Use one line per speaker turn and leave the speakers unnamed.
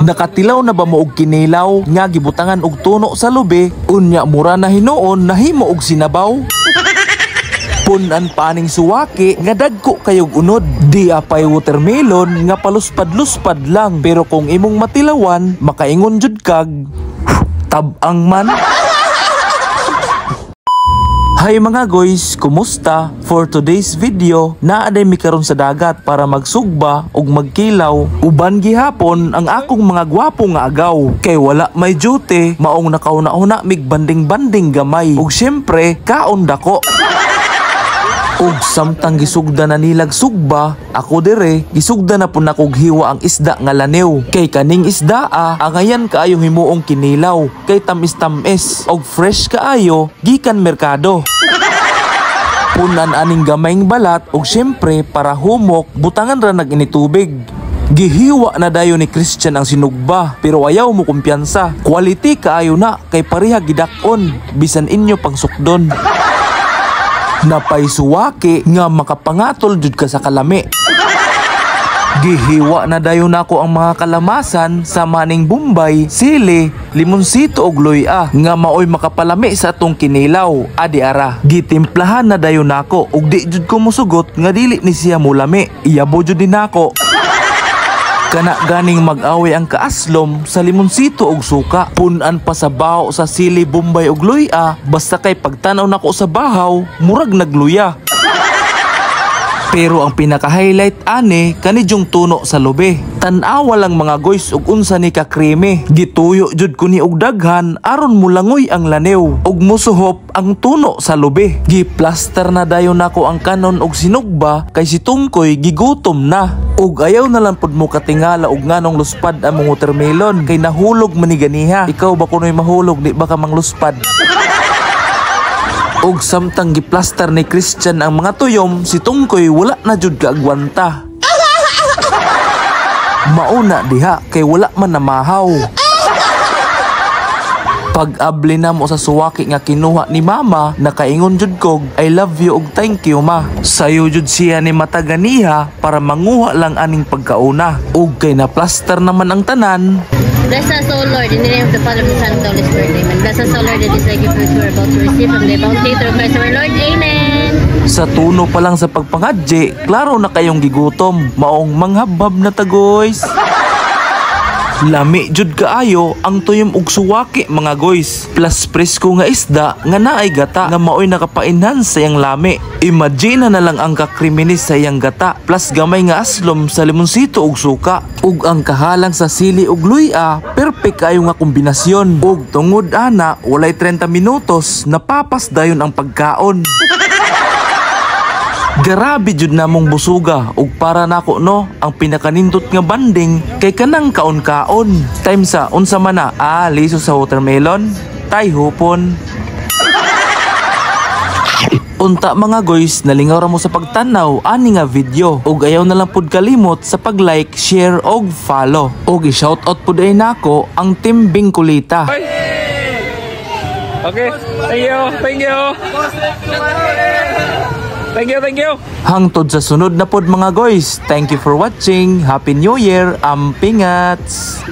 Nakatilaw na ba mo og kinilaw nga gibutangan og tuno sa lubi unya mura na hinuon nahimo og sinabaw? Punan paning suwaki nga dagko kayog unod. Di apay watermelon nga paluspad-luspad lang. Pero kung imong matilawan, makaingon jud kag tabang man. Hi mga guys, kumusta? For today's video, naaday mi karon sa dagat para magsugba ug magkilaw. Uban gihapon ang akong mga gwapo nga agaw. Kay wala may duty, maong nakauna-una mig banding-banding gamay. Ug syempre, kaon dako. Ug samtang gisugda na nilag sugba, ako dire gisugda na pud nakog hiwa ang isda nga lanew. Kay kaning isda angayan kaayo himuong kinilaw, kay tamis-tamis og fresh kaayo gikan merkado. Punan aning gamayng balat ug syempre para humok butangan ra nag initubig. Gihiwa na dayon ni Christian ang sinugba pero ayaw mo kumpiyansa. Quality kaayo na kay pareha gidakon bisan inyo pang sukdon. Napay suwaki nga makapangatol jud ka sa kalami. Gihiwa na dayon nako ang mga kalamasan sa maning Bombay, sili, limonsito ug luya nga maoy makapalami sa atong kinilaw. Adi ara, gitimplahan na dayon nako ug di jud ko mosugot nga dili ni siya mulami. Iyabo jud din nako. Kana ganing mag-away ang kaaslom sa limonsito ug suka. Punan pa sa baho sa sili, Bombay ug luya, basta kay pagtanaw nako sa bahaw, murag nagluya. Pero ang pinaka-highlight ani kanidyong tuno sa lubi. Tan-awa lang mga guys ug unsa ni ka kreme. Gituyo jud ko ni og daghan aron mulangoy ang lanew ug musuhop ang tuno sa lubi. Giplaster na dayon nako ang kanon og sinugba kay si Tungkoy gigutom na. Ug ayaw na lang pud mo katingala og nganong luspad ang mga watermelon kay nahulog man ni ganiha. Ikaw ba kunoy mahulog di ba ka mangluspad? Og samtang giplaster ni Christian ang mga tuyom, si Tungkoy wala na jud kaagwanta. Mauna diha kay wala man namahaw. Pag-abli na mo sa suwaki nga kinuha ni mama, nakaingon jud kog I love you ug thank you ma. Sayo jud siya ni mataganiha para manguha lang aning pagkauna. Ug kay na plaster naman ang tanan.
Bless us, O Lord, in the name of the Father, the Son, and the Holy Spirit. Amen. Bless us, O Lord, that is the gift which we are about to receive from the bounty through Christ our Lord. Amen.
Sa tuno pa lang sa pagpangadje, klaro na kayong gigutom. Maong manghabhab na ta guys. Lami jud kaayo ang tuyom ug suwaki mga guys. Plus presko nga isda nga naay gata nga maoy nakapainhan sa iyang lami. Imagine na lang ang kakriminis sa iyang gata plus gamay nga aslom sa limonsito ug suka. Ug ang kahalang sa sili ug luya, perfect kayo nga kombinasyon. Ug tungod ana, walay 30 minutos napapas dayon ang pagkaon. Grabe jud namong busuga ug para nako no ang pinakanindot nga banding kay kanang kaon-kaon. Time sa unsa man na liso sa watermelon, tay hupon. Unta mga guys, nalingaw ra mo sa pagtanaw ani nga video ug ayaw na lang pud kalimot sa pag-like, share og follow. Ug i-shoutout pud ay nako ang Team Bingkulita.
Okay, thank you, thank you. Thank you, thank you.
Hangtod sa sunod na pod mga guys. Thank you for watching. Happy New Year. Ampingats.